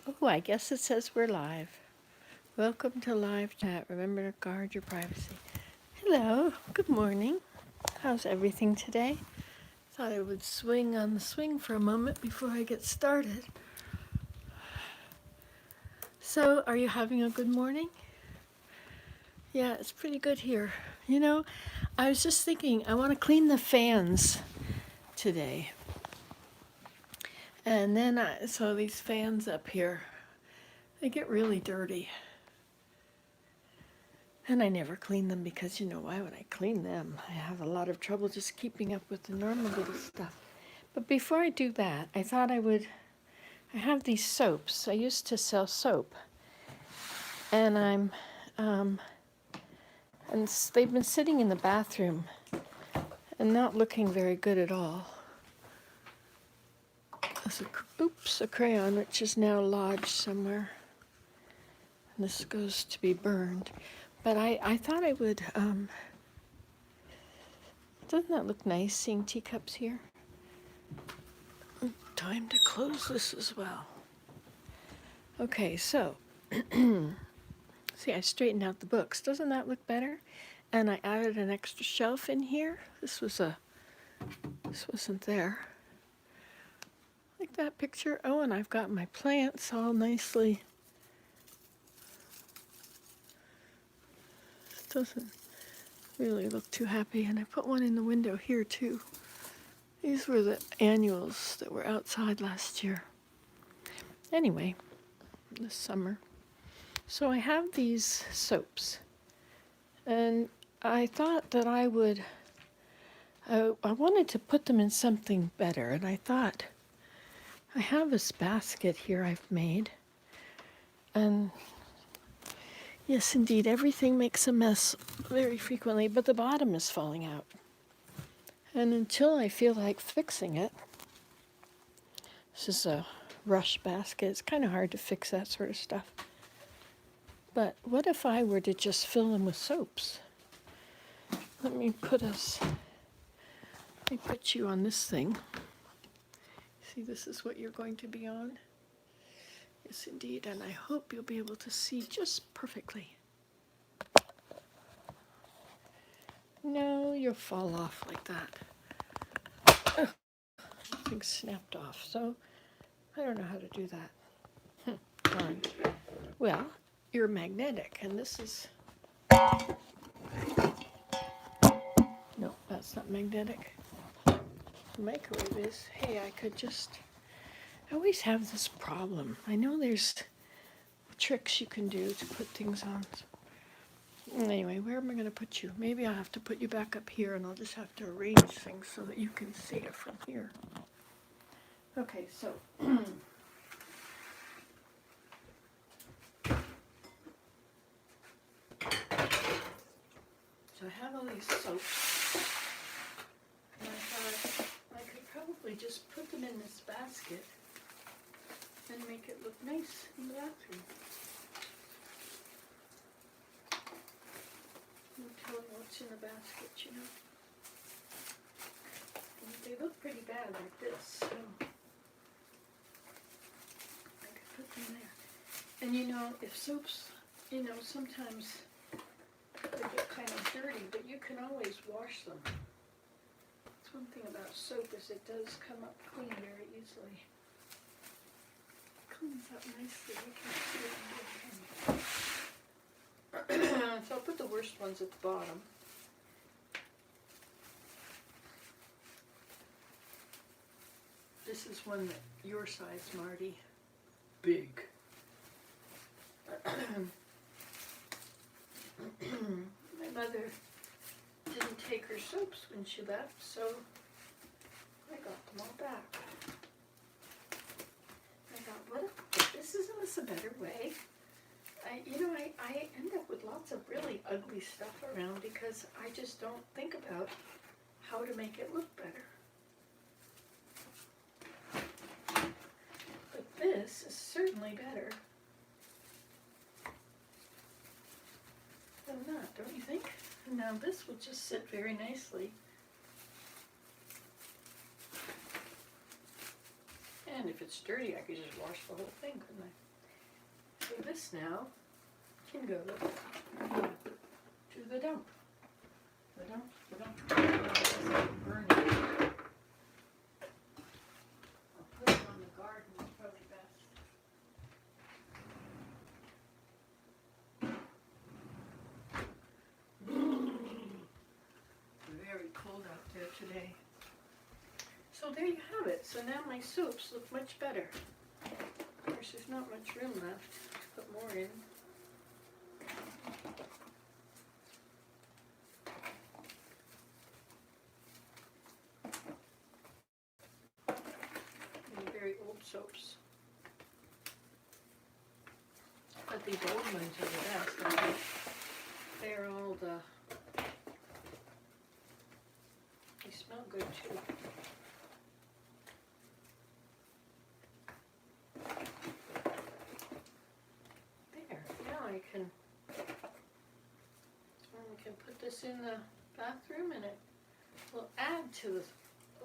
Oh, I guess it says we're live. Welcome to live chat. Remember to guard your privacy. Hello, good morning. How's everything today? Thought I would swing on the swing for a moment before I get started. So, are you having a good morning? Yeah, it's pretty good here. You know, I was just thinking, I want to clean the fans today. And then, so these fans up here, they get really dirty. And I never clean them because, why would I clean them? I have a lot of trouble just keeping up with the normal little stuff. But before I do that, I thought I have these soaps. I used to sell soap. And they've been sitting in the bathroom and not looking very good at all. There's a crayon which is now lodged somewhere. And this goes to be burned. But I thought I would, doesn't that look nice, seeing teacups here? Time to close this as well. Okay, so, see, I straightened out the books. Doesn't that look better? And I added an extra shelf in here. This wasn't there. Like that picture. Oh, and I've got my plants all nicely. This doesn't really look too happy. And I put one in the window here too. These were the annuals that were outside last year. Anyway, this summer. So I have these soaps. And I thought that I wanted to put them in something better. And I thought, I have this basket here I've made. And yes, indeed, everything makes a mess very frequently, but the bottom is falling out. And until I feel like fixing it, this is a rush basket. It's kind of hard to fix that sort of stuff. But what if I were to just fill them with soaps? Let me put you on this thing. See, this is what you're going to be on. Yes, indeed, and I hope you'll be able to see just perfectly. No, you'll fall off like that. Ugh, thing snapped off, so I don't know how to do that. Darn. Well, you're magnetic, and this is... No, that's not magnetic. The microwave is. Hey, I always have this problem. I know there's tricks you can do to put things on. Anyway, where am I going to put you? Maybe I'll have to put you back up here, and I'll just have to arrange things so that you can see it from here. Okay, so... So I have all these soaps, and I thought I could probably just put them in this basket and make it look nice in the bathroom. No telling what's in the basket, And they look pretty bad like this, so I could put them there. And if soaps, sometimes they get kind of dirty, but you can always wash them. That's one thing about soap is it does come up clean very easily. It cleans up nicely. You can't see it in here. So I'll put the worst ones at the bottom. This is one that your size, Marty. Big. My mother didn't take her soaps when she left, so I got them all back. I thought, isn't this a better way? I end up with lots of really ugly stuff around because I just don't think about how to make it look better. But this is certainly better than that, don't you think? Now this will just sit very nicely. And if it's dirty, I could just wash the whole thing, couldn't I? So this now can go to the dump. The dump. Burning. I'll put it on the garden, it's probably best. Very cold out there today. So there you have it. So now my soups look much better. Of course, there's not much room left to put more in. And very old soaps. But these old ones are the best, I think. They're all they smell good too. There, now I can put this in the bathroom and it will add to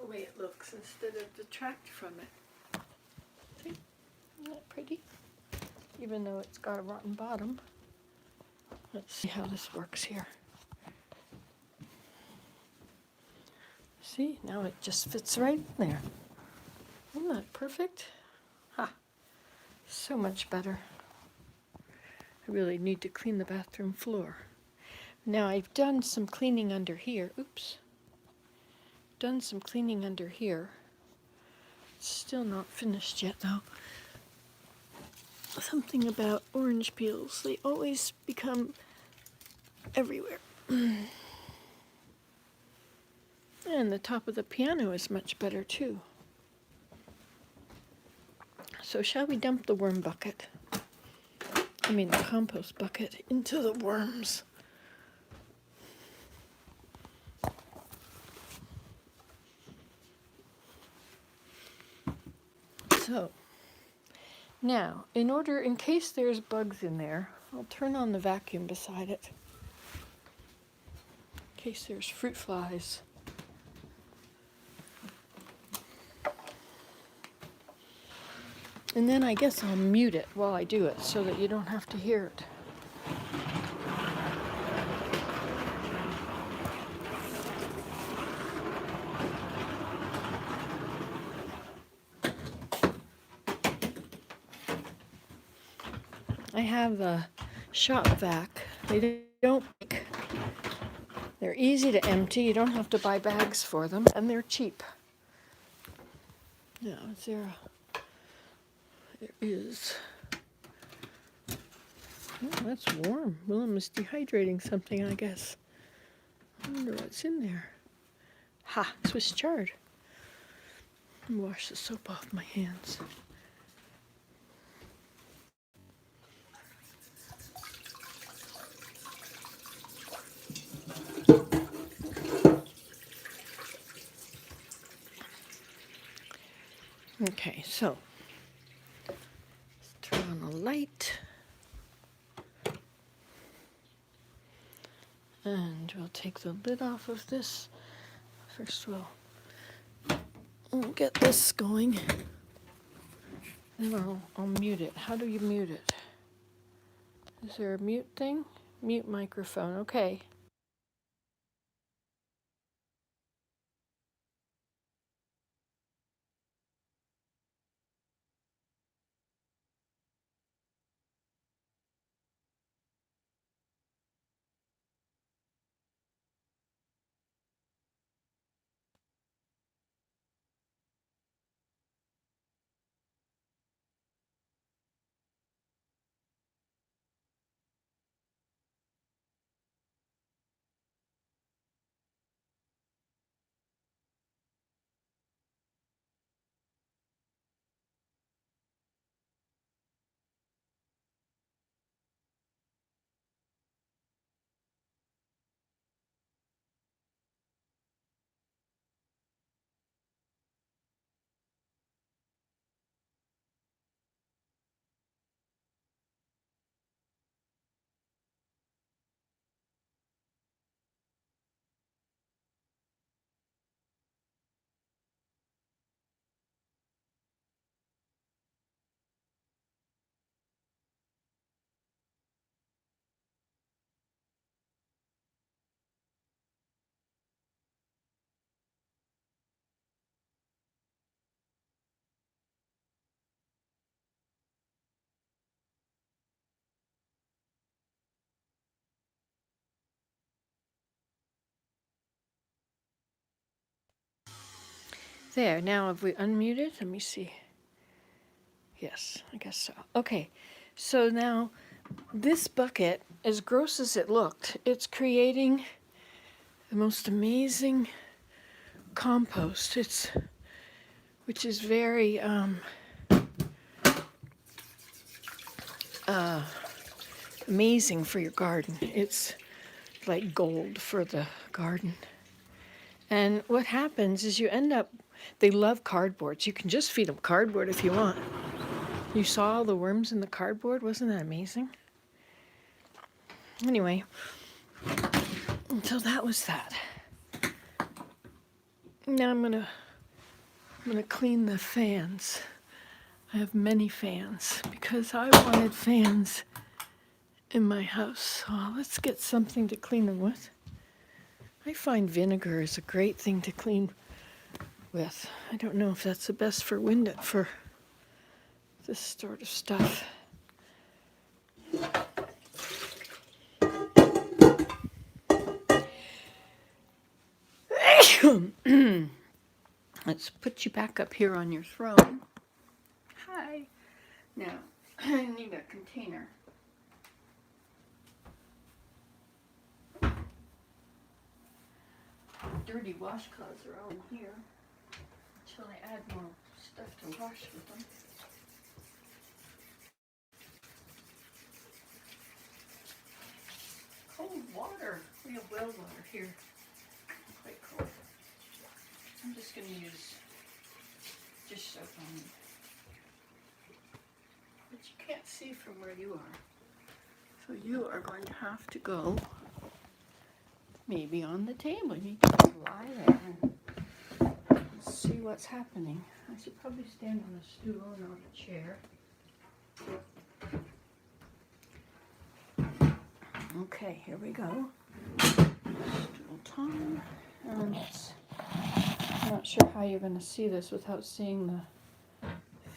the way it looks instead of detract from it. See? Isn't that pretty? Even though it's got a rotten bottom. Let's see how this works here. See, now it just fits right in there. Isn't that perfect? Ha! So much better. I really need to clean the bathroom floor. Now I've done some cleaning under here. Oops. Done some cleaning under here. It's still not finished yet though. Something about orange peels. They always become everywhere. And the top of the piano is much better too. So shall we dump the worm bucket? I mean the compost bucket into the worms. So now, in case there's bugs in there, I'll turn on the vacuum beside it. In case there's fruit flies. And then I guess I'll mute it while I do it so that you don't have to hear it. I have a shop vac. They don't break. They're easy to empty. You don't have to buy bags for them, and they're cheap. Now, there is. Oh, that's warm. Willem is dehydrating something, I guess. I wonder what's in there. Ha! Swiss chard. Wash the soap off my hands. Okay, so let's turn on the light. And we'll take the lid off of this. First we'll get this going. Then I'll mute it. How do you mute it? Is there a mute thing? Mute microphone. Okay. There, now have we unmuted? Let me see. Yes, I guess so. Okay, so now this bucket, as gross as it looked, it's creating the most amazing compost. Which is very amazing for your garden. It's like gold for the garden. And what happens is you end up, they love cardboards. You can just feed them cardboard if you want. You saw all the worms in the cardboard? Wasn't that amazing? Anyway, so that was that. Now I'm gonna clean the fans. I have many fans because I wanted fans in my house. So let's get something to clean them with. I find vinegar is a great thing to clean with. I don't know if that's the best for this sort of stuff. Let's put you back up here on your throne. Hi. Now, I need a container. Dirty washcloths are all in here until I add more stuff to wash with them. Cold water. We have well water here. Quite cold. I'm just going to use dish soap on it. But you can't see from where you are. So you are going to have to go maybe on the table. You need to lie there and see what's happening. I should probably stand on a stool, not a chair. Okay, here we go. Stool time. And I'm not sure how you're going to see this without seeing the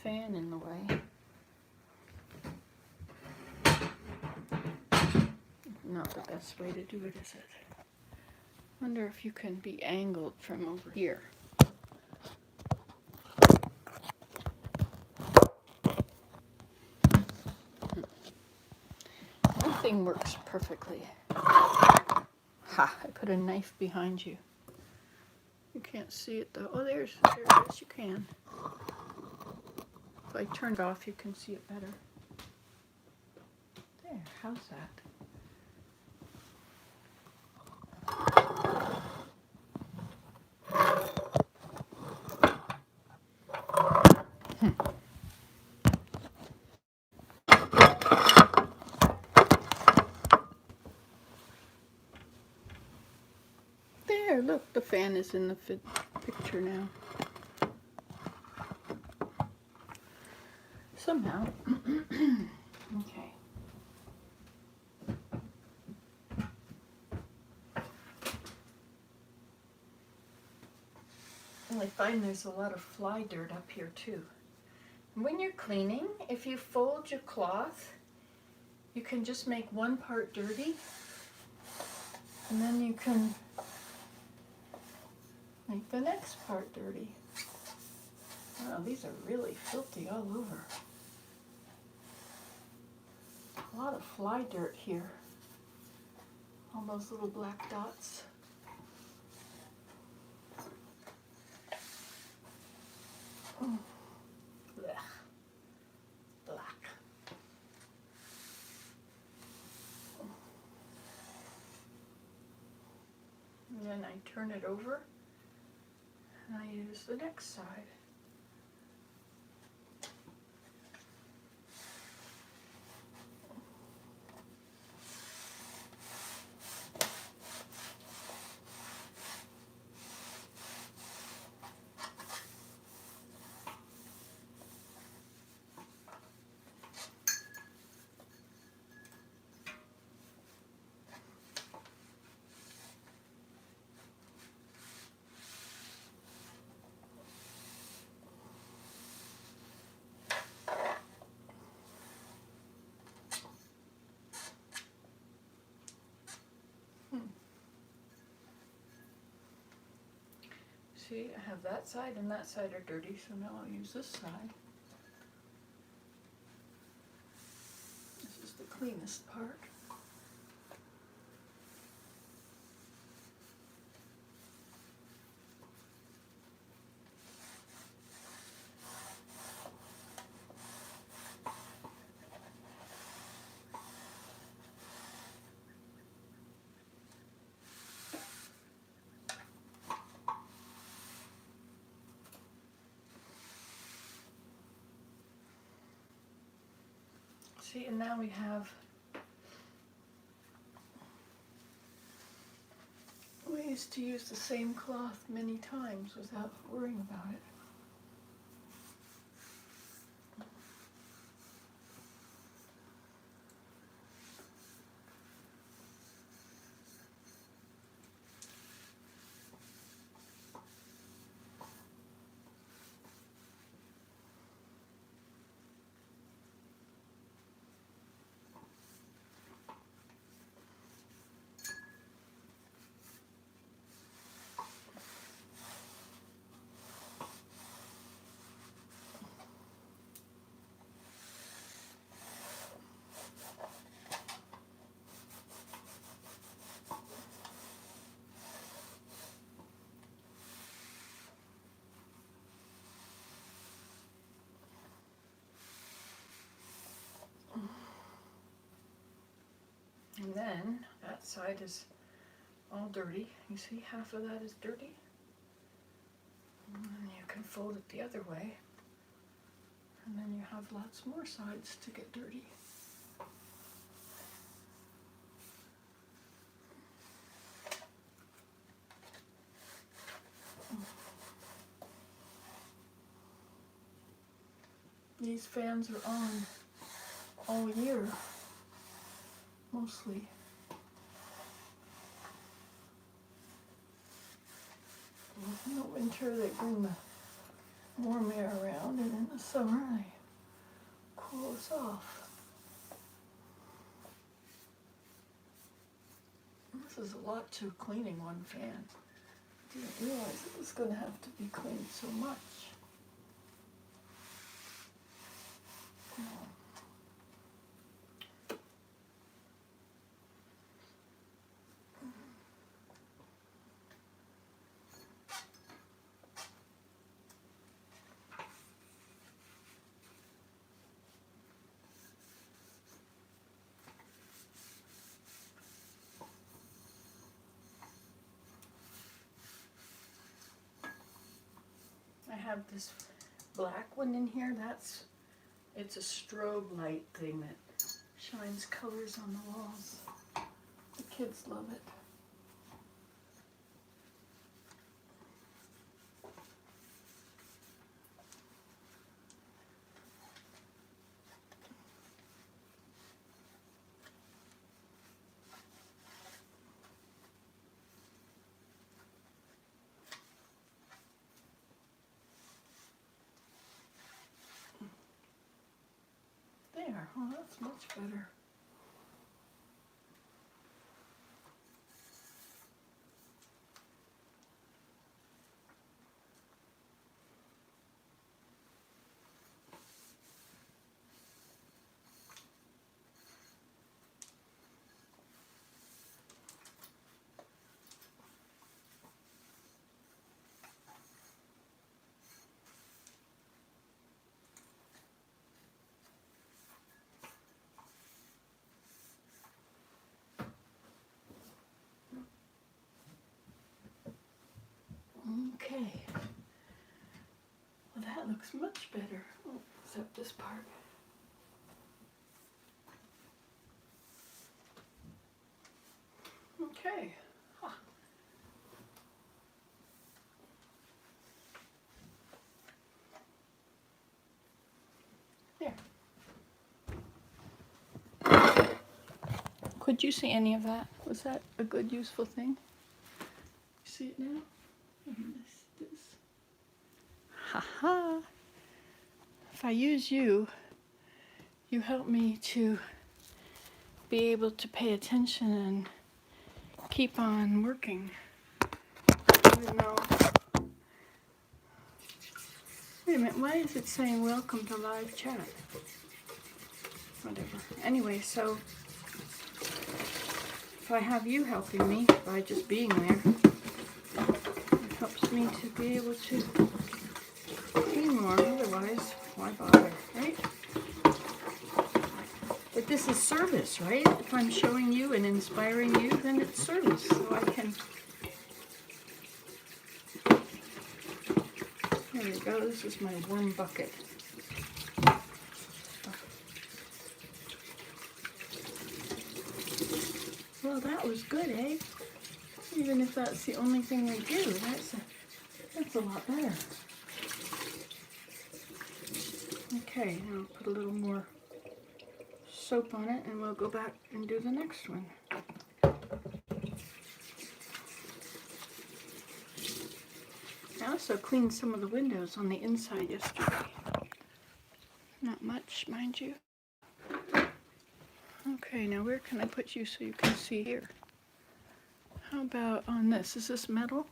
fan in the way. Not the best way to do it, is it? Wonder if you can be angled from over here. Nothing works perfectly. Ha! I put a knife behind you. You can't see it though. Oh, there it is. You can. If I turn it off, you can see it better. There. How's that? There, look, the fan is in the picture now. Somehow. Okay. And I find there's a lot of fly dirt up here too. When you're cleaning, if you fold your cloth, you can just make one part dirty, and then you can make the next part dirty. Wow, these are really filthy all over. A lot of fly dirt here. All those little black dots. Oh. Blech. Black. And then I turn it over and I use the next side. see, I have that side and that side are dirty, so now I'll use this side. This is the cleanest part. See, and now we have ways to use the same cloth many times without worrying about it. And then that side is all dirty. You see, half of that is dirty. And then you can fold it the other way. And then you have lots more sides to get dirty. These fans are on all year, mostly. In the winter they bring the warm air around, and in the summer they cool us off. This is a lot to cleaning one fan. I didn't realize it was going to have to be cleaned so much. I have this black one in here. It's a strobe light thing that shines colors on the walls. The kids love it. There, oh, that's much better. Okay. Well, that looks much better. Oh, except this part. Okay. Huh. There. Could you see any of that? Was that a good, useful thing? You see it now? This. Ha-ha. If I use you, you help me to be able to pay attention and keep on working. Even though Wait a minute, why is it saying welcome to live chat? Whatever. Anyway, so if I have you helping me by just being there, it helps me to be able to clean more. Otherwise, why bother, right? But this is service, right? If I'm showing you and inspiring you, then it's service. So I can... There we go. This is my worm bucket. Well, that was good, eh? Even if that's the only thing we do, that's a lot better. Okay, now I'll put a little more soap on it and we'll go back and do the next one. I also cleaned some of the windows on the inside yesterday. Not much, mind you. Okay, now where can I put you so you can see here? How about on this? Is this metal?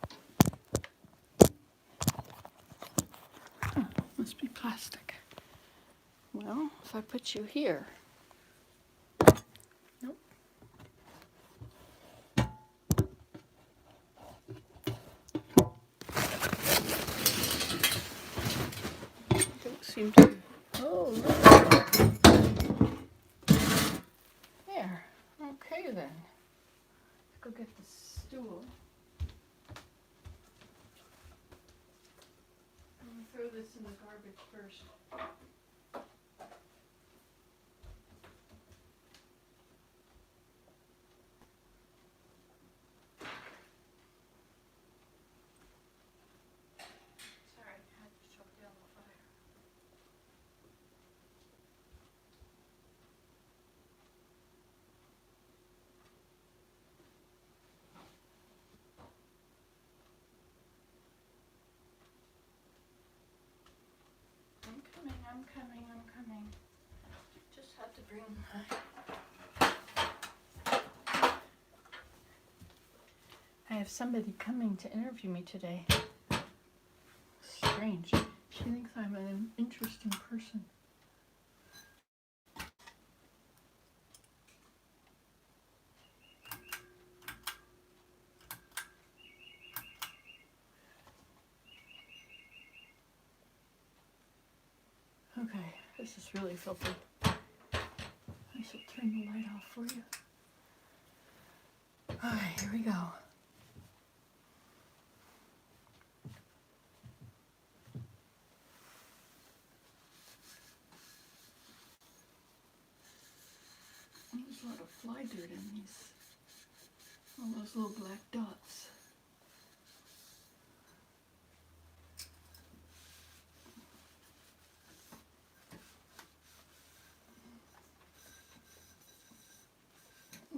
Oh, must be plastic. Well, if I put you here. Nope. Don't seem to. Oh, look. There. Okay then. Let's go get the stool. I'm going to throw this in the garbage first. Sorry, I had to choke down the fire. I'm coming. Just had to bring I have somebody coming to interview me today. Strange. She thinks I'm an interesting person. Okay, this is really filthy. I should turn the light off for you. Alright, here we go. There's a lot of fly dirt in these. All those little black dots.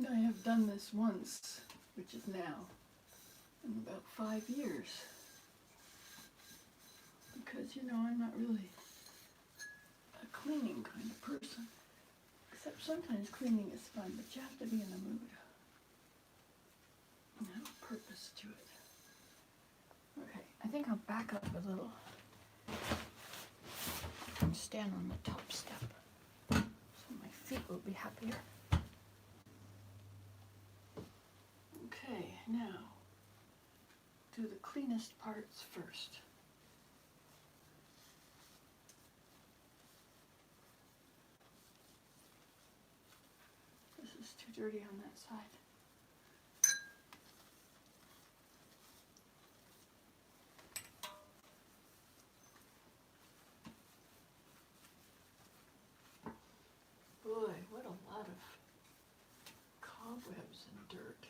I have done this once, which is now, in about 5 years. Because, you know, I'm not really a cleaning kind of person. Except sometimes cleaning is fun, but you have to be in the mood. And have a purpose to it. Okay, I think I'll back up a little and stand on the top step so my feet will be happier. Okay, now do the cleanest parts first. This is too dirty on that side. Boy, what a lot of cobwebs and dirt.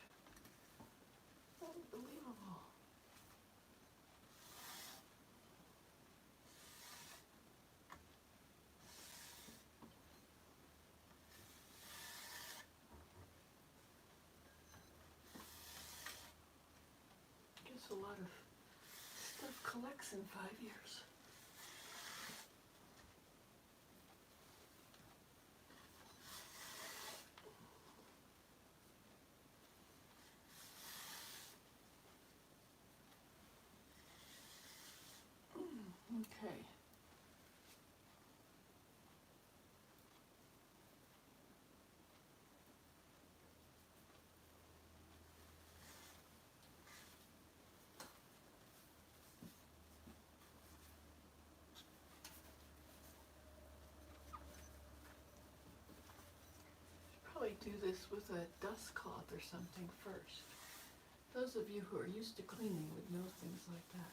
Unbelievable. Guess a lot of stuff collects in 5 years. Okay. do this with a dust cloth or something first. Those of you who are used to cleaning would know things like that.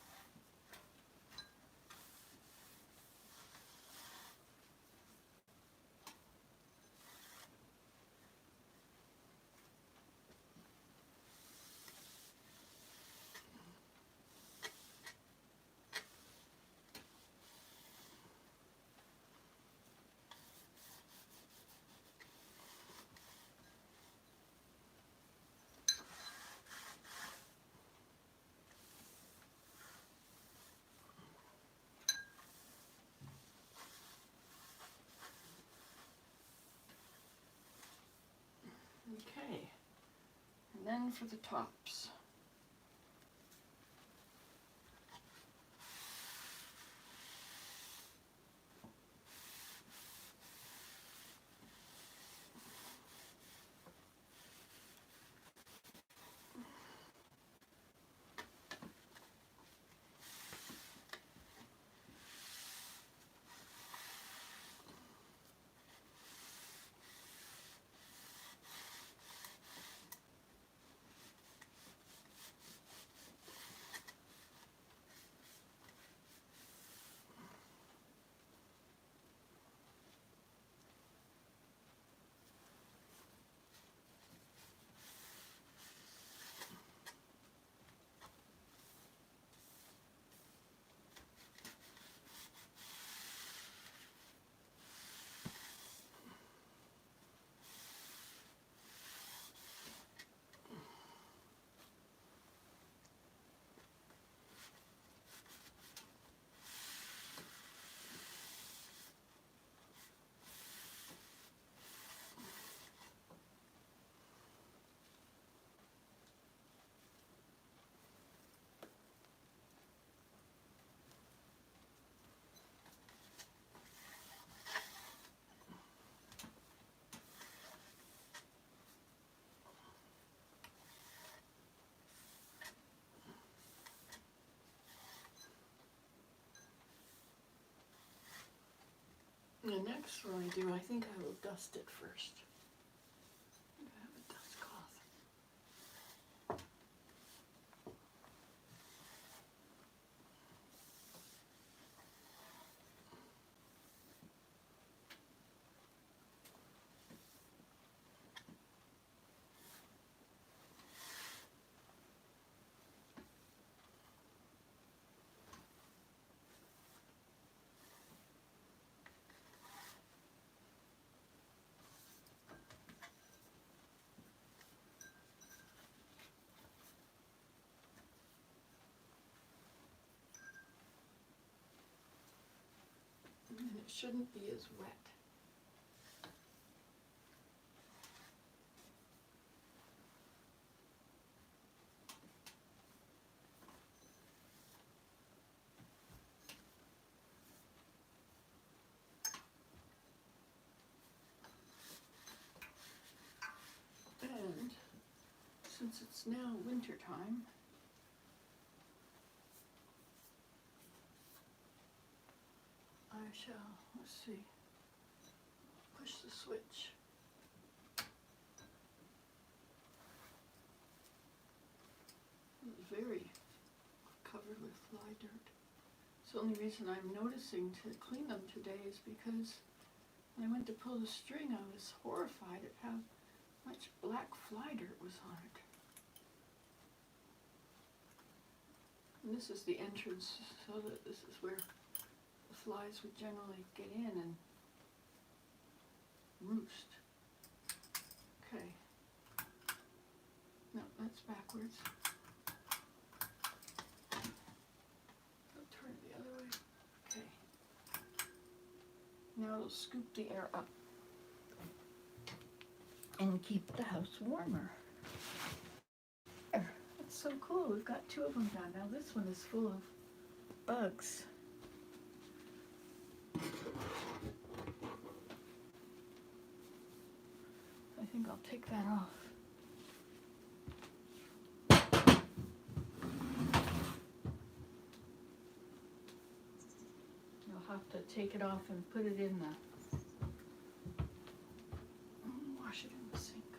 Okay, and then for the tops. The next one I do, I think I will dust it first. I have a dust cloth. And it shouldn't be as wet. And since it's now winter time, I shall, let's see, push the switch. It's very covered with fly dirt. It's the only reason I'm noticing to clean them today is because when I went to pull the string, I was horrified at how much black fly dirt was on it. And this is the entrance, so that this is where the flies would generally get in and roost. Okay. No, that's backwards. I'll turn it the other way. Okay. Now it'll scoop the air up and keep the house warmer. There. That's so cool. We've got two of them done. Now this one is full of bugs. I think I'll take that off. You'll have to take it off and put it in the, wash it in the sink.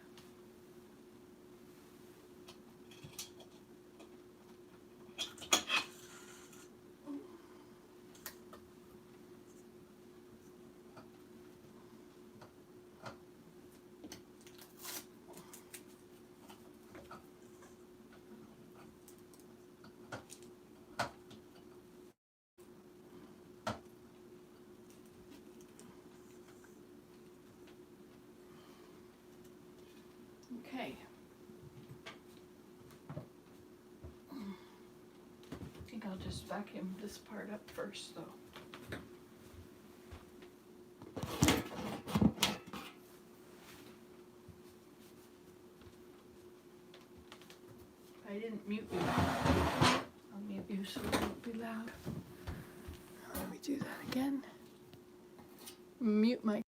Okay. I think I'll just vacuum this part up first, though. I didn't mute you. I'll mute you so it won't be loud. Let me do that again. Mute my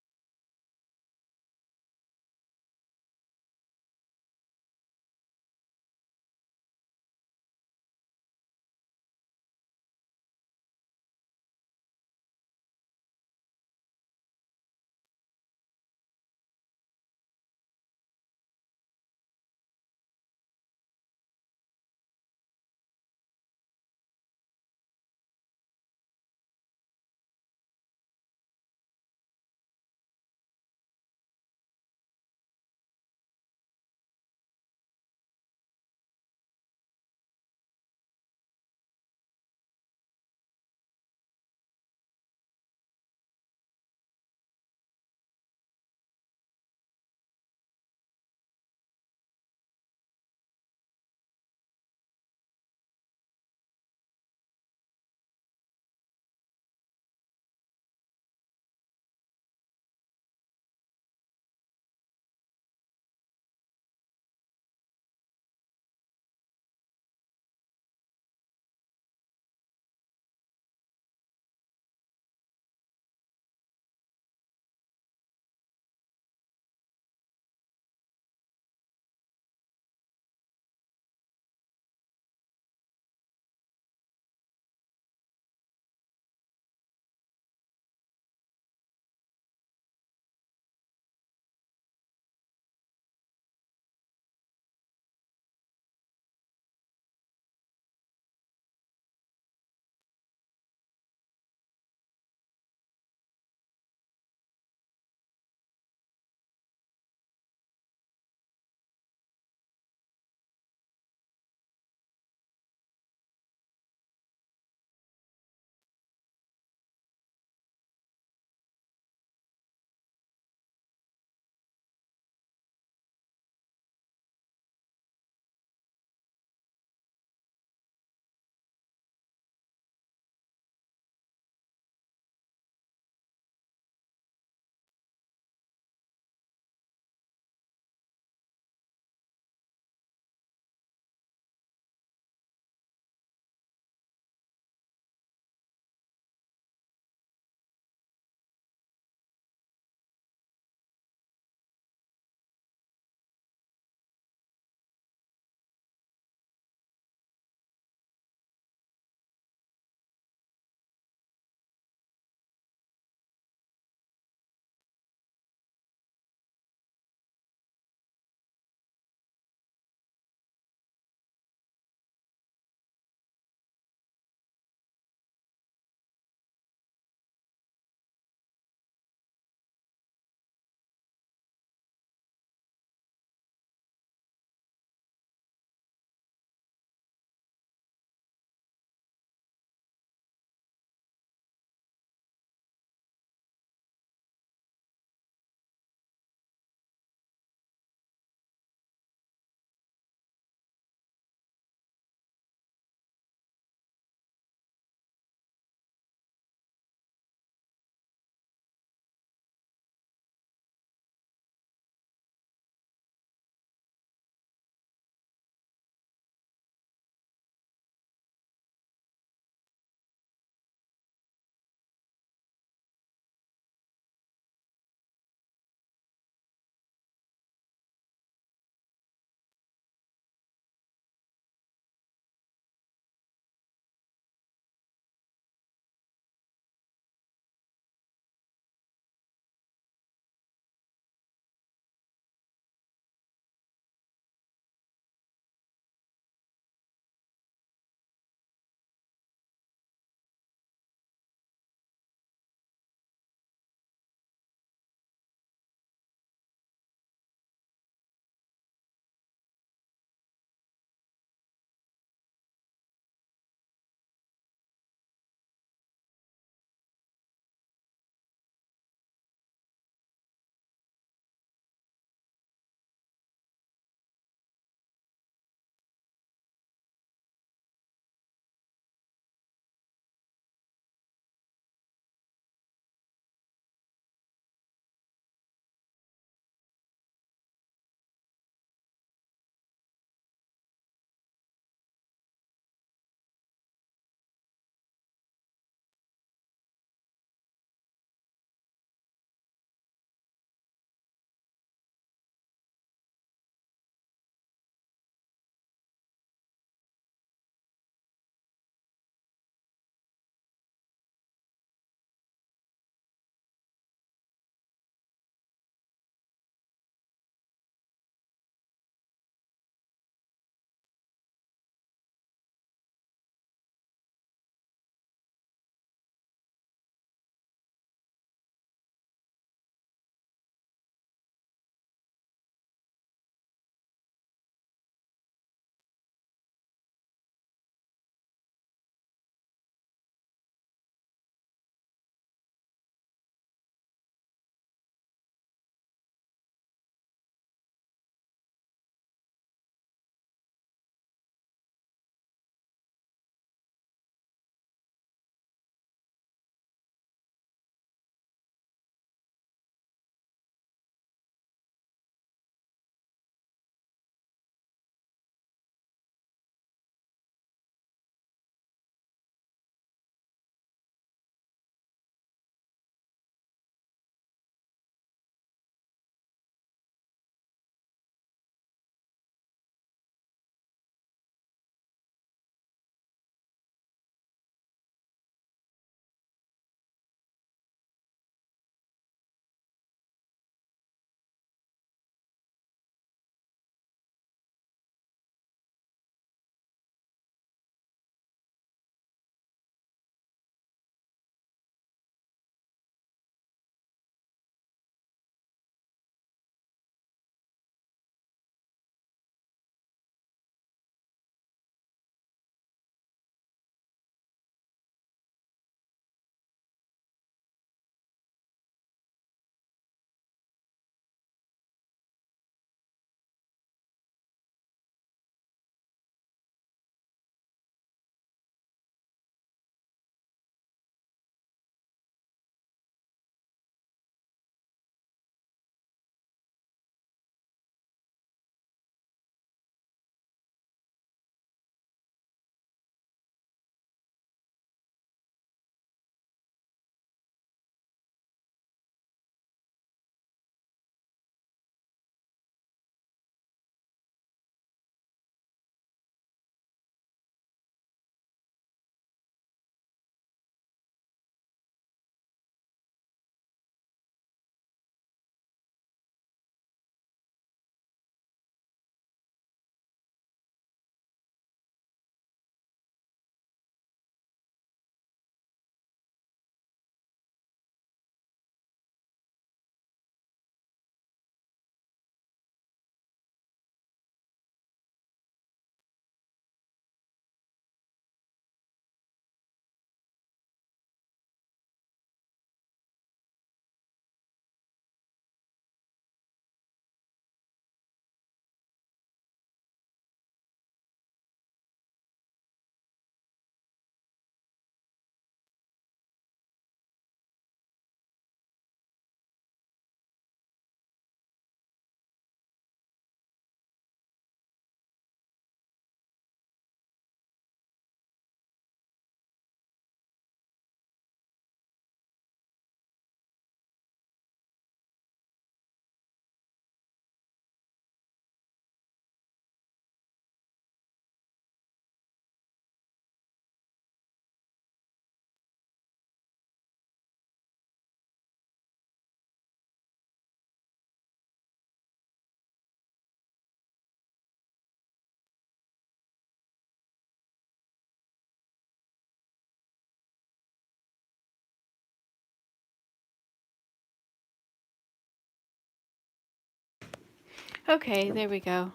Okay, there we go.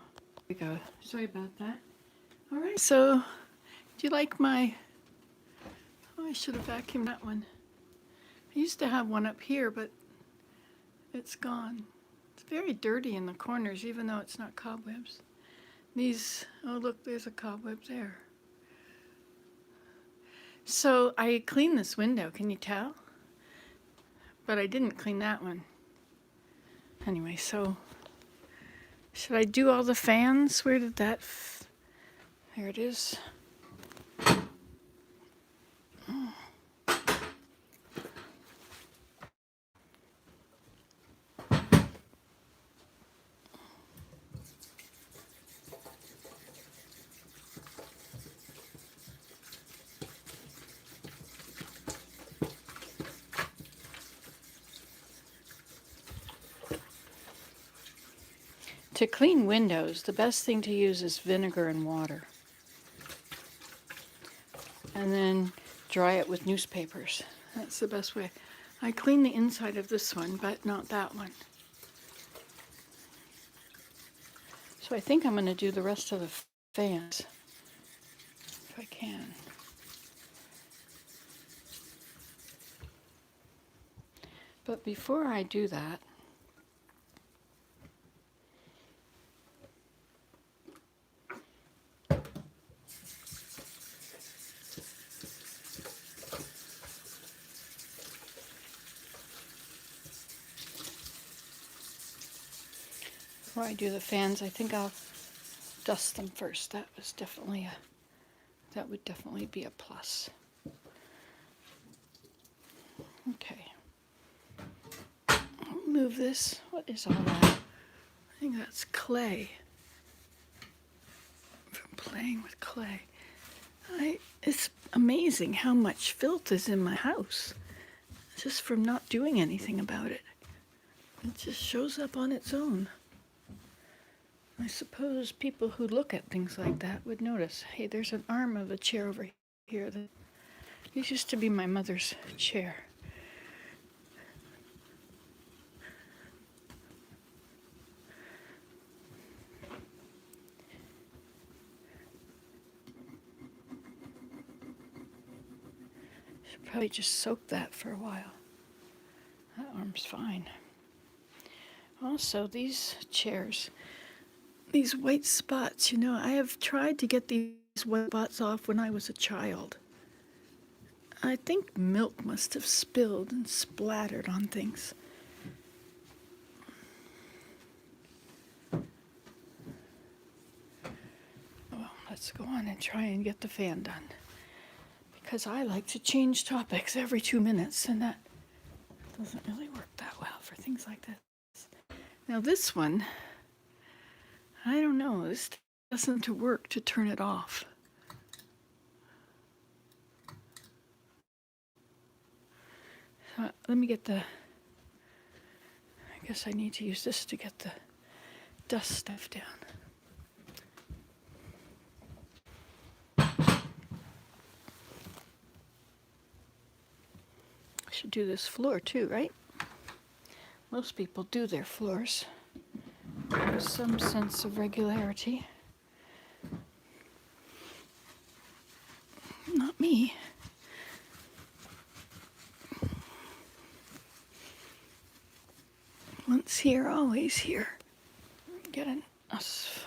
Sorry about that. All right. So, do you like my... Oh, I should have vacuumed that one. I used to have one up here, but it's gone. It's very dirty in the corners, even though it's not cobwebs. These, oh look, there's a cobweb there. So I cleaned this window, can you tell? But I didn't clean that one. Anyway, so should I do all the fans? Where did that... There it is. To clean windows, the best thing to use is vinegar and water. And then dry it with newspapers. That's the best way. I clean the inside of this one, but not that one. So I think I'm going to do the rest of the fans, if I can. But before I do that, I think I'll dust them first. That would definitely be a plus. Okay. Move this. What is all that? I think that's clay. From playing with clay. It's amazing how much filth is in my house. Just from not doing anything about it. It just shows up on its own. I suppose people who look at things like that would notice, hey, there's an arm of a chair over here. This used to be my mother's chair. Should probably just soak that for a while. That arm's fine. Also, these chairs, these white spots, I have tried to get these white spots off when I was a child. I think milk must have spilled and splattered on things. Well, let's go on and try and get the fan done. Because I like to change topics every 2 minutes, and that doesn't really work that well for things like this. Now this one, I don't know, this doesn't work to turn it off. Let me get I guess I need to use this to get the dust stuff down. I should do this floor too, right? Most people do their floors with some sense of regularity. Not me. Once here, always here. Getting us.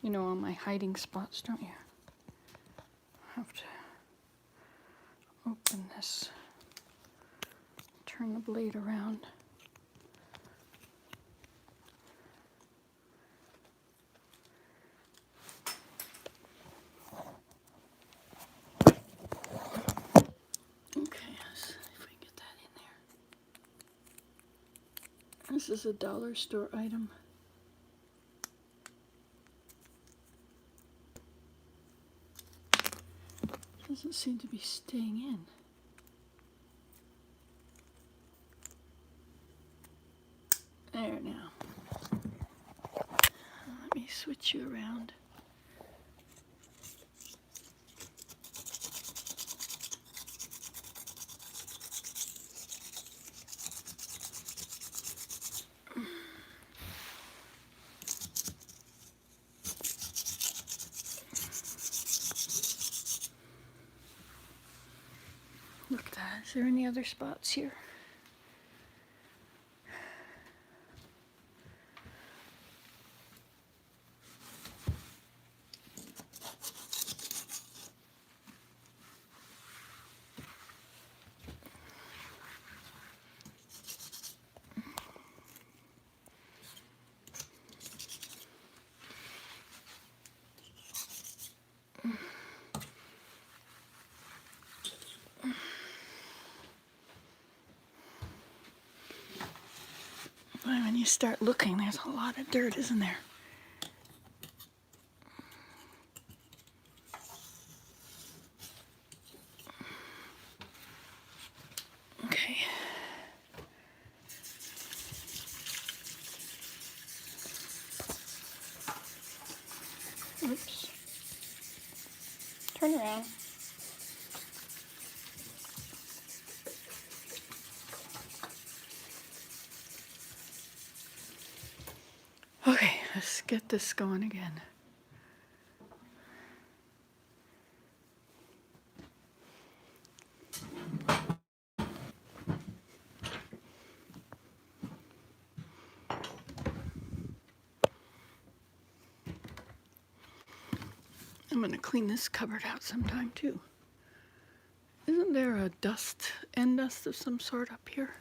You know all my hiding spots, don't you? I have to open this, turn the blade around. Okay, let's see if we can get that in there. This is a dollar store item. Doesn't seem to be staying in. There now. Let me switch you around. Is there any other spots here? Well, when you start looking, there's a lot of dirt, isn't there? Okay. Oops. Turn around. Okay, let's get this going again. I'm going to clean this cupboard out sometime too. Isn't there a end dust of some sort up here?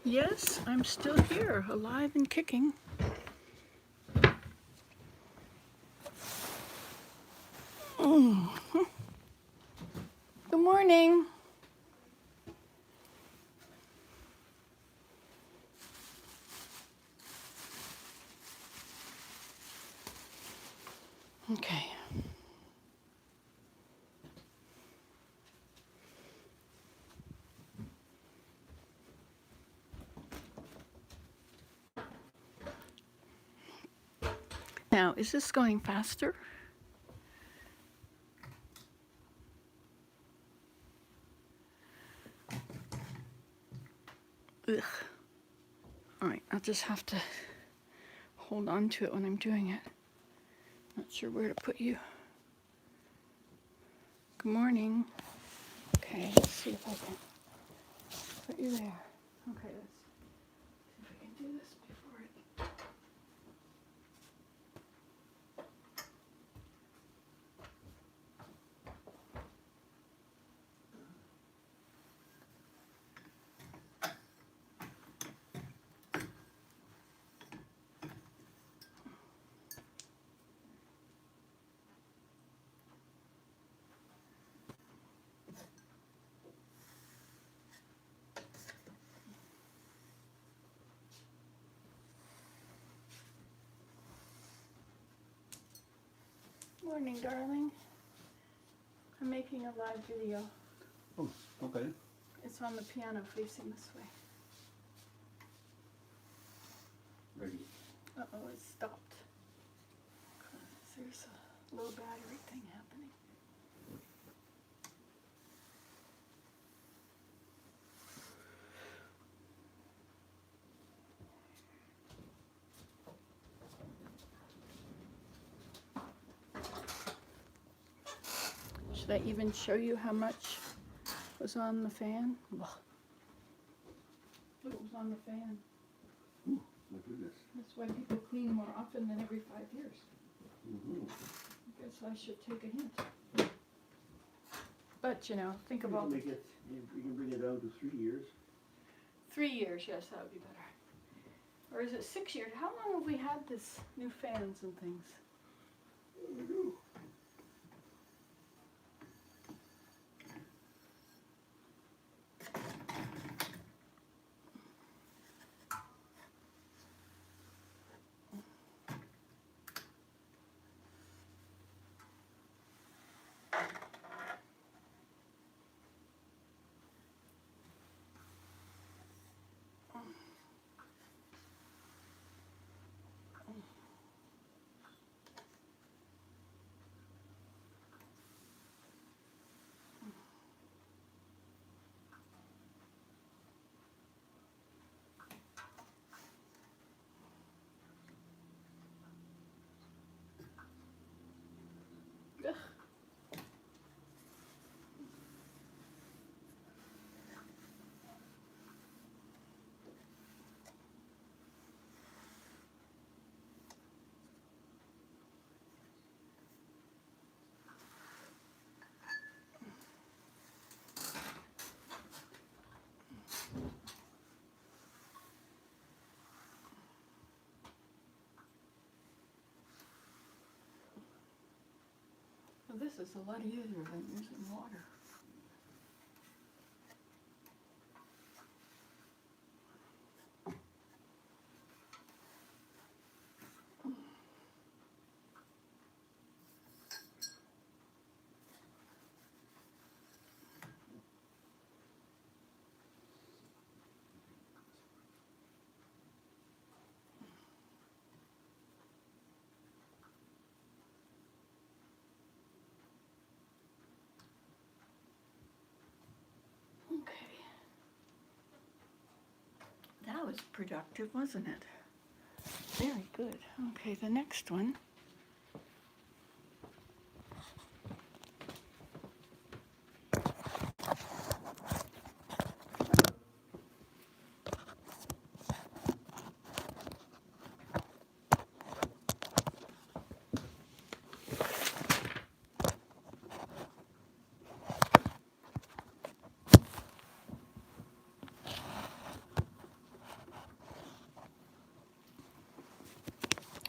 Yes, I'm still here, alive and kicking. Good morning. Okay. Now, is this going faster? Ugh. All right, I'll just have to hold on to it when I'm doing it. Not sure where to put you. Good morning. Okay, let's see if I can put you there. Okay, let's see if I can do this before it. Morning, darling. I'm making a live video. Oh, okay. It's on the piano facing this way. Ready. Uh-oh, it stopped. There's a low battery thing happening. Should I even show you how much was on the fan? Ugh. Look, it was on the fan. Ooh, my goodness. That's why people clean more often than every 5 years. Mm-hmm. I guess I should take a hint. But, you know, think of all the... You can bring it down to 3 years. 3 years, yes, that would be better. Or is it 6 years? How long have we had this new fans and things? I do. this is a lot easier than using water. Okay. That was productive, wasn't it? Very good. Okay, the next one.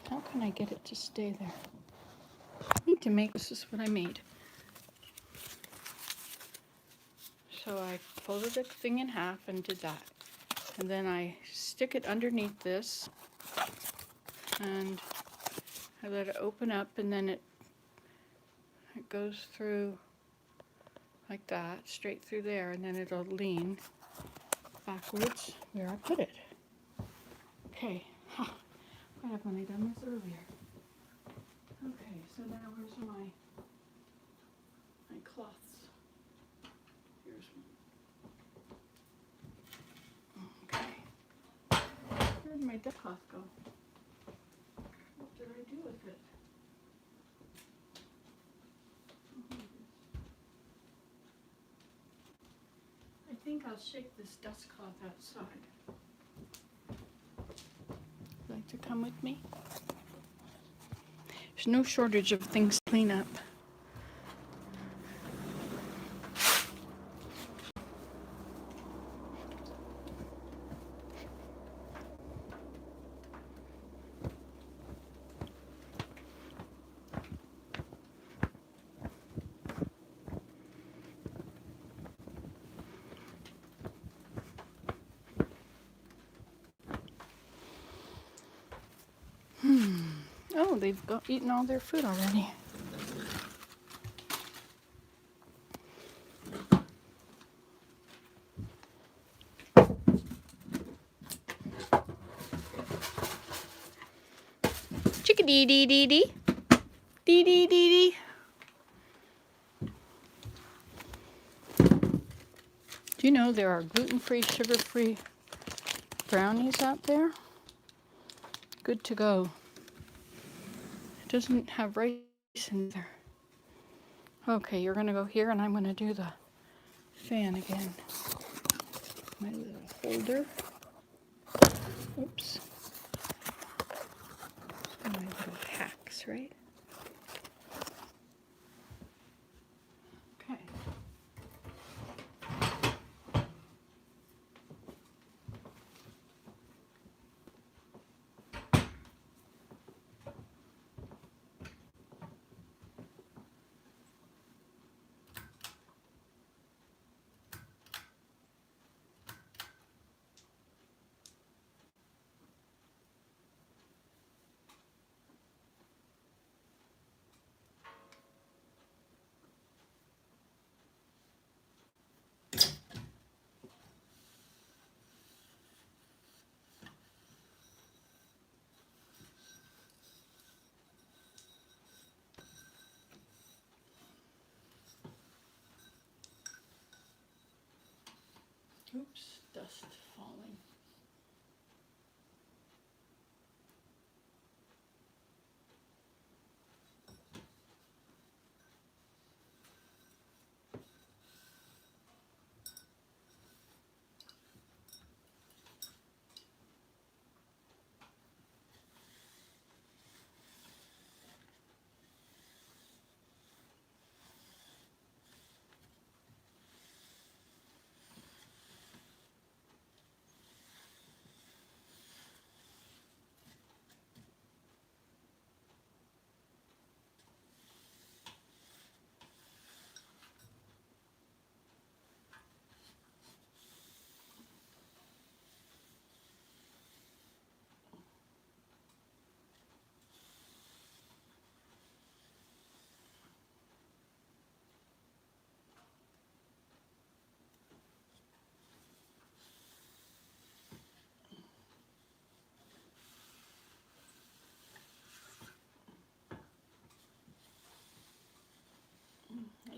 How can I get it to stay there? I need to make, this is what I made. So I folded the thing in half and did that. And then I stick it underneath this and I let it open up, and then it goes through like that, straight through there, and then it'll lean backwards where I put it. Okay, why haven't I done this earlier? Okay, so now where's my cloths? Here's one. Okay. Where did my duck cloth go? What did I do with it? I think I'll shake this dust cloth outside. Would you like to come with me? There's no shortage of things to clean up. Oh, they've eaten all their food already. Chickadee dee dee dee. Dee dee dee dee. Do you know there are gluten-free, sugar-free brownies out there? Good to go. It doesn't have rice in there. Okay, you're gonna go here and I'm gonna do the fan again. My little holder. Oops. My little hacks, right? Okay. Oops, dust falling.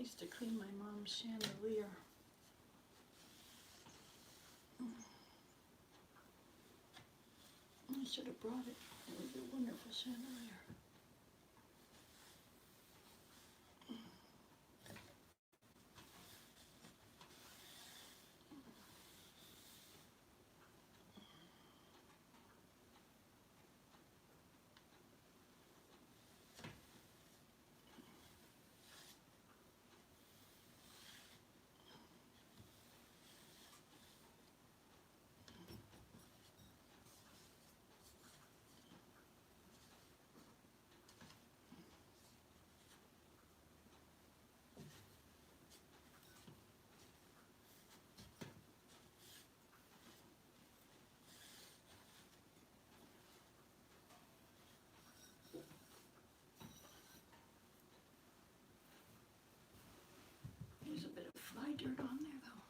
used to clean my mom's chandelier. I should have brought it. It was a wonderful chandelier. There's a bit of fly dirt on there though.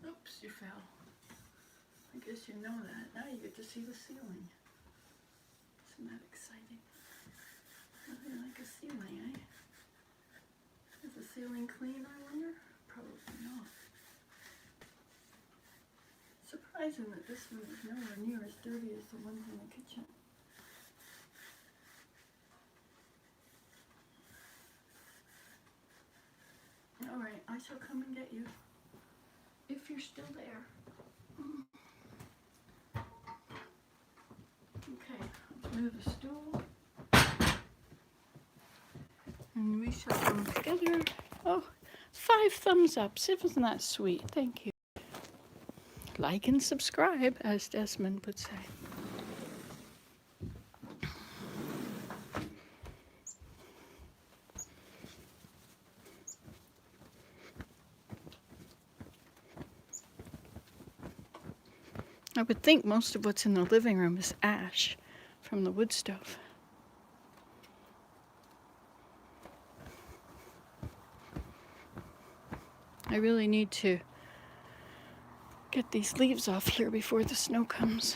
Oops, you fell. I guess you know that. Now you get to see the ceiling. Isn't that exciting? Nothing like a ceiling, eh? Is the ceiling clean, I wonder? Probably not. Surprising that this one is nowhere near as dirty as the ones in the kitchen. Alright, I shall come and get you. If you're still there. Okay, let's move the stool. And we shall come together. Oh, 5 thumbs ups. Isn't that sweet? Thank you. Like and subscribe, as Desmond would say. I would think most of what's in the living room is ash from the wood stove. I really need to get these leaves off here before the snow comes.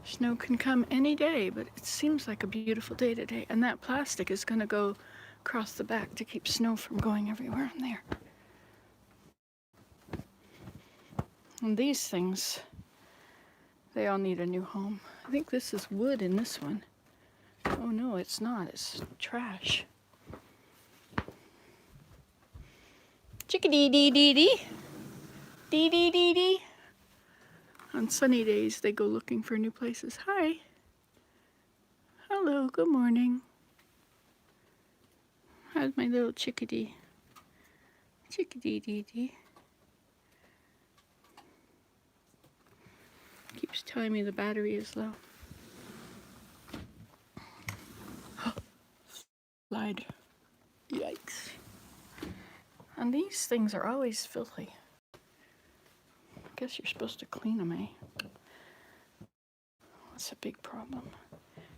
Snow can come any day, but it seems like a beautiful day today. And that plastic is going to go across the back to keep snow from going everywhere in there. And these things, they all need a new home. I think this is wood in this one. Oh no, it's not. It's trash. Chickadee-dee-dee-dee. Dee-dee-dee-dee. On sunny days, they go looking for new places. Hi. Hello, good morning. How's my little chickadee? Chickadee-dee-dee. Keeps telling me the battery is low. Slide. Yikes. And these things are always filthy. I guess you're supposed to clean them, eh? That's a big problem.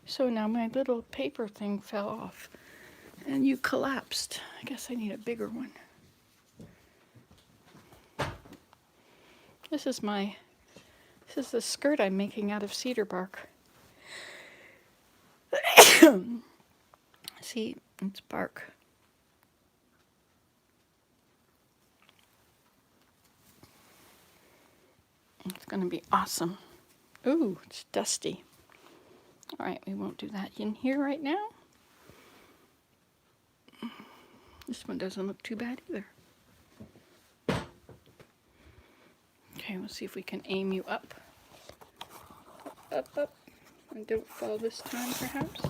So now my little paper thing fell off and you collapsed. I guess I need a bigger one. This is the skirt I'm making out of cedar bark. See, it's bark. It's going to be awesome. Ooh, it's dusty. All right, we won't do that in here right now. This one doesn't look too bad either. Okay, we'll see if we can aim you up. Up, up. And don't fall this time, perhaps.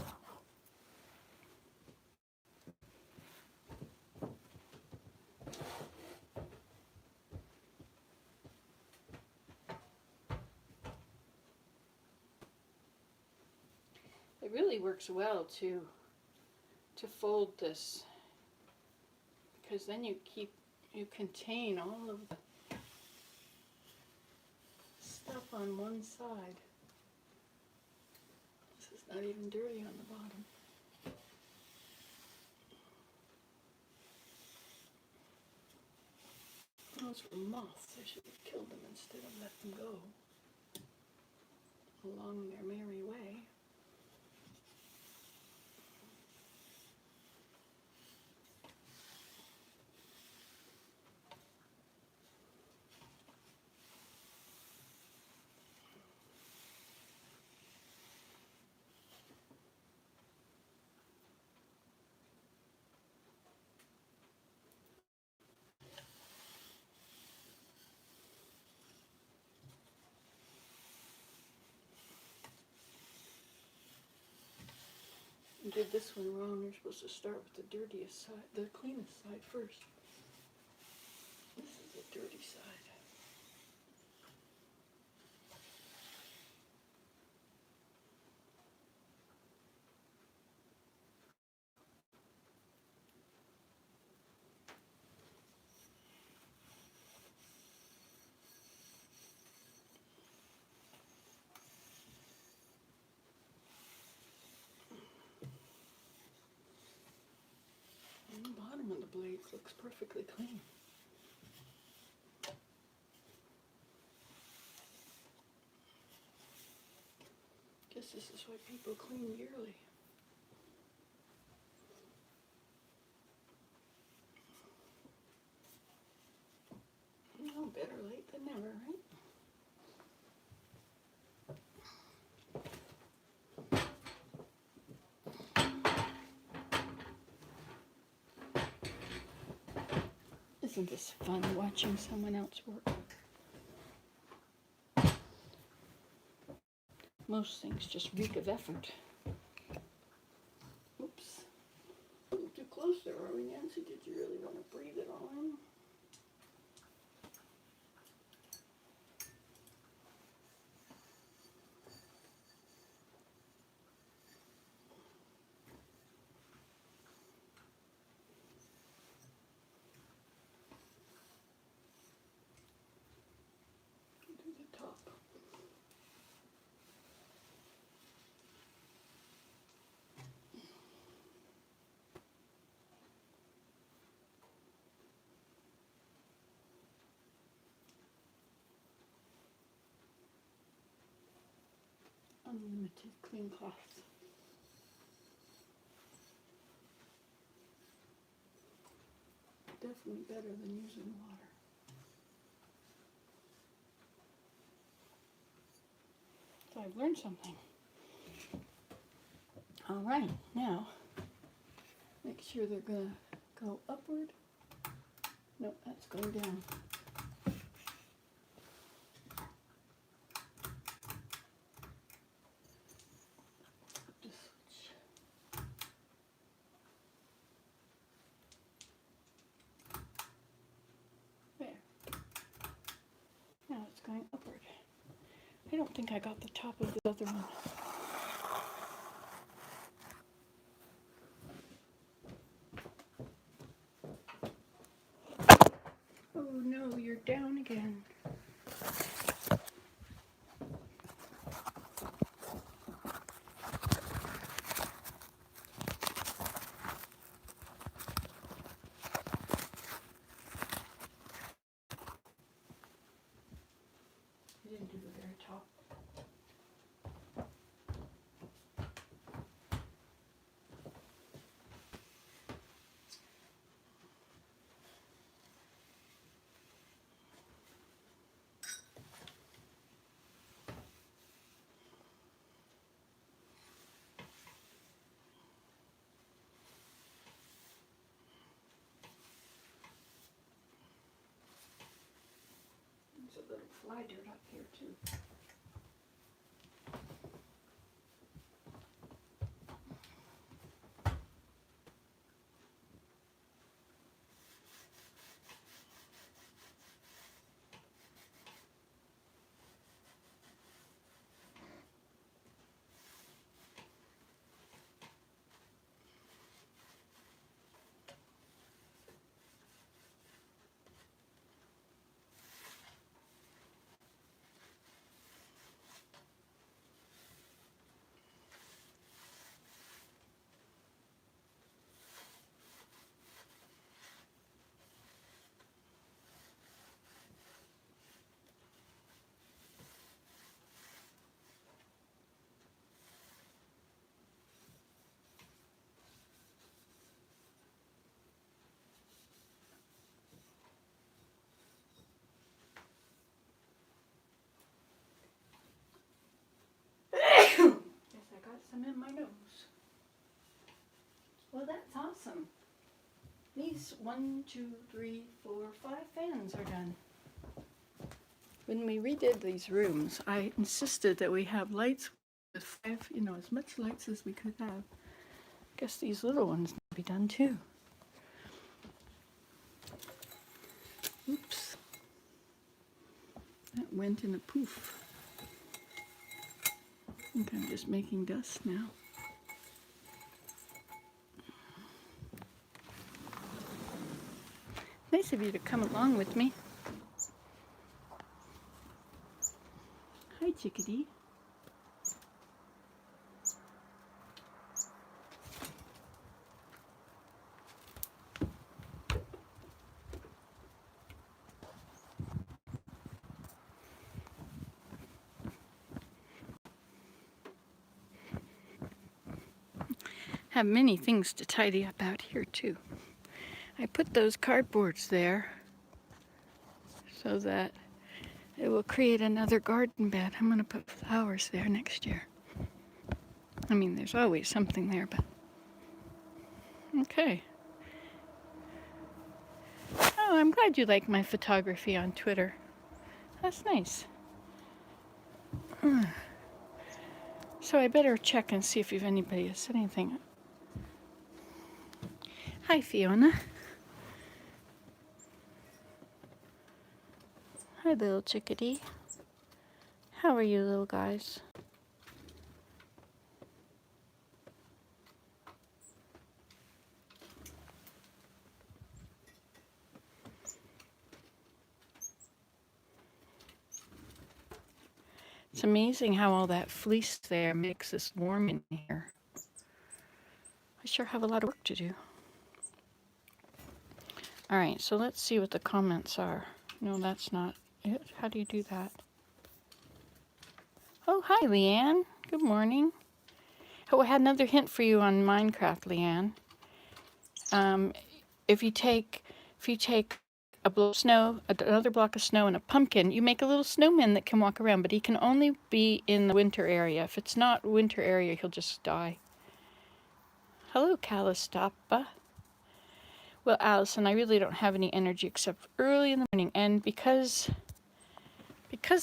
It really works well to fold this, because then you contain all of the stuff on one side. This is not even dirty on the bottom. Those were moths. I should have killed them instead of let them go along their merry way. You did this one wrong. You're supposed to start with the dirtiest side, the cleanest side first. This is the dirty side. And the bottom of the blades looks perfectly clean. Guess this is why people clean yearly. No, better late than never, right? Isn't this fun watching someone else work? Most things just reek of effort. Oops. A little too close there, are we, Nancy? Did you really want to breathe it all in? Do the top. Unlimited clean cloth. Definitely better than using water. So I've learned something. All right, now make sure they're gonna go upward. Nope, that's going down. Just switch. There. Now it's going upward. I don't think I got the top of the other one. Oh no, you're down again. You didn't do the very top. There's a little fly dirt up here too. These 1, 2, 3, 4, 5 fans are done. When we redid these rooms, I insisted that we have lights with 5, as much lights as we could have. Guess these little ones need to be done too. Oops. That went in a poof. I think I'm just making dust now. Nice of you to come along with me. Hi, chickadee. Have many things to tidy up out here too. I put those cardboards there so that it will create another garden bed. I'm going to put flowers there next year. I mean, there's always something there, but okay. Oh, I'm glad you like my photography on Twitter. That's nice. So I better check and see if anybody has said anything. Hi, Fiona. Hi, little chickadee. How are you, little guys? It's amazing how all that fleece there makes us warm in here. I sure have a lot of work to do. All right, so let's see what the comments are. No, that's not it. How do you do that? Oh, hi, Leanne. Good morning. Oh, I had another hint for you on Minecraft, Leanne. If you take a block of snow, another block of snow, and a pumpkin, you make a little snowman that can walk around, but he can only be in the winter area. If it's not winter area, he'll just die. Hello, Calistapa. Well, Allison, I really don't have any energy except early in the morning, and because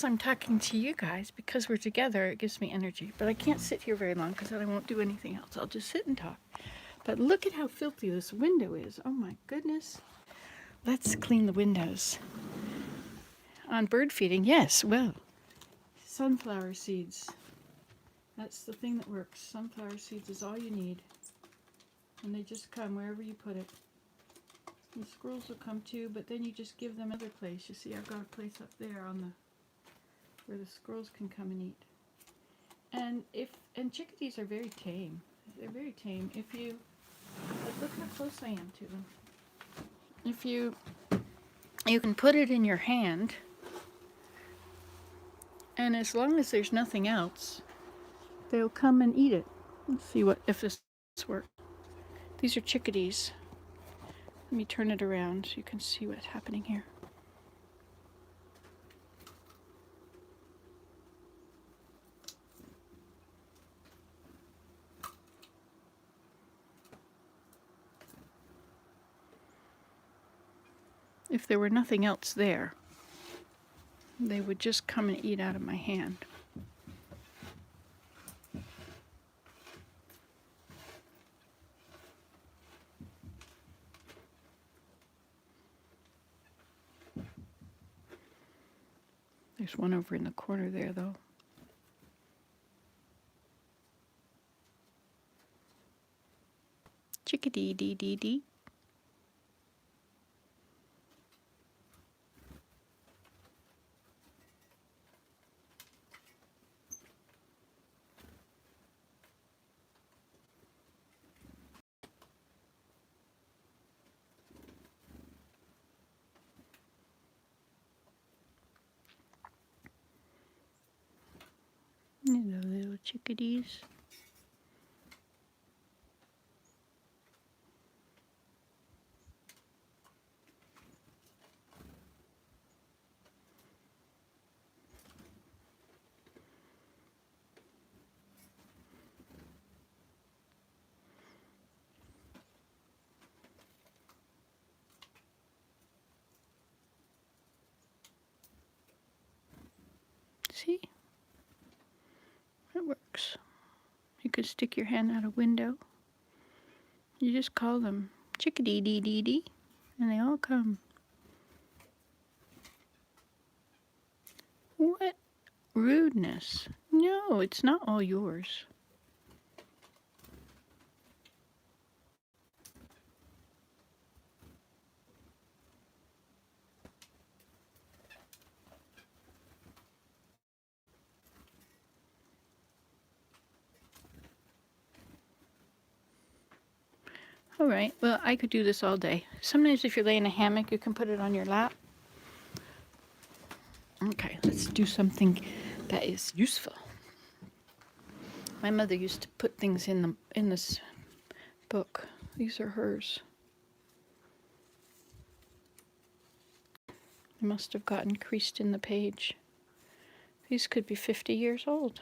I'm talking to you guys, because we're together, it gives me energy. But I can't sit here very long because then I won't do anything else. I'll just sit and talk. But look at how filthy this window is. Oh my goodness. Let's clean the windows. On bird feeding, yes, well, sunflower seeds. That's the thing that works. Sunflower seeds is all you need. And they just come wherever you put it. And squirrels will come too, but then you just give them another place. You see, I've got a place up there on where the squirrels can come and eat. And chickadees are very tame. They're very tame. Look how close I am to them. You can put it in your hand, and as long as there's nothing else, they'll come and eat it. Let's see if this works. These are chickadees. Let me turn it around so you can see what's happening here. If there were nothing else there, they would just come and eat out of my hand. There's one over in the corner there, though. Chickadee dee dee dee. Hello, little chickadees. See? It works. You could stick your hand out a window. You just call them chickadee dee dee dee, and they all come. What rudeness. No, it's not all yours. All right, well, I could do this all day. Sometimes if you're laying in a hammock, you can put it on your lap. Okay, let's do something that is useful. My mother used to put things in this book. These are hers. They must have gotten creased in the page. These could be 50 years old.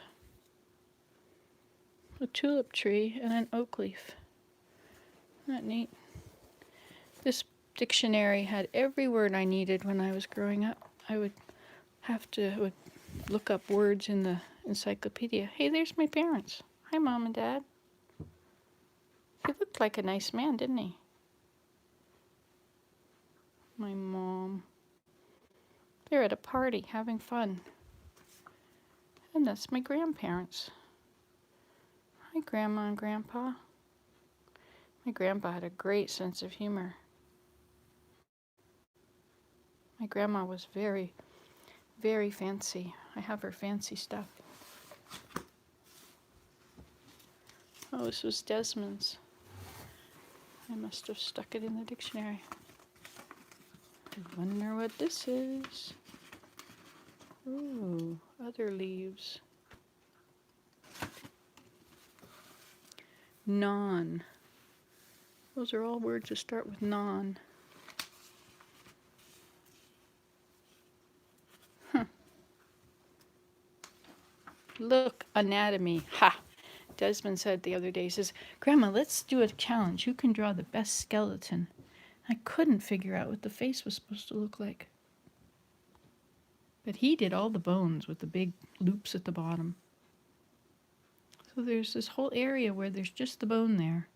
A tulip tree and an oak leaf. Isn't that neat? This dictionary had every word I needed when I was growing up. I would look up words in the encyclopedia. Hey, there's my parents. Hi, Mom and Dad. He looked like a nice man, didn't he? My mom. They're at a party having fun. And that's my grandparents. Hi, Grandma and Grandpa. My grandpa had a great sense of humor. My grandma was very, very fancy. I have her fancy stuff. Oh, this was Desmond's. I must have stuck it in the dictionary. I wonder what this is. Ooh, other leaves. Non. Those are all words that start with non. Look, anatomy. Ha! Desmond said the other day, he says, Grandma, let's do a challenge. Who can draw the best skeleton? I couldn't figure out what the face was supposed to look like. But he did all the bones with the big loops at the bottom. So there's this whole area where there's just the bone there.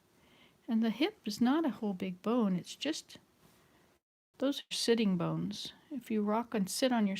And the hip is not a whole big bone. It's just, those are sitting bones. If you rock and sit on your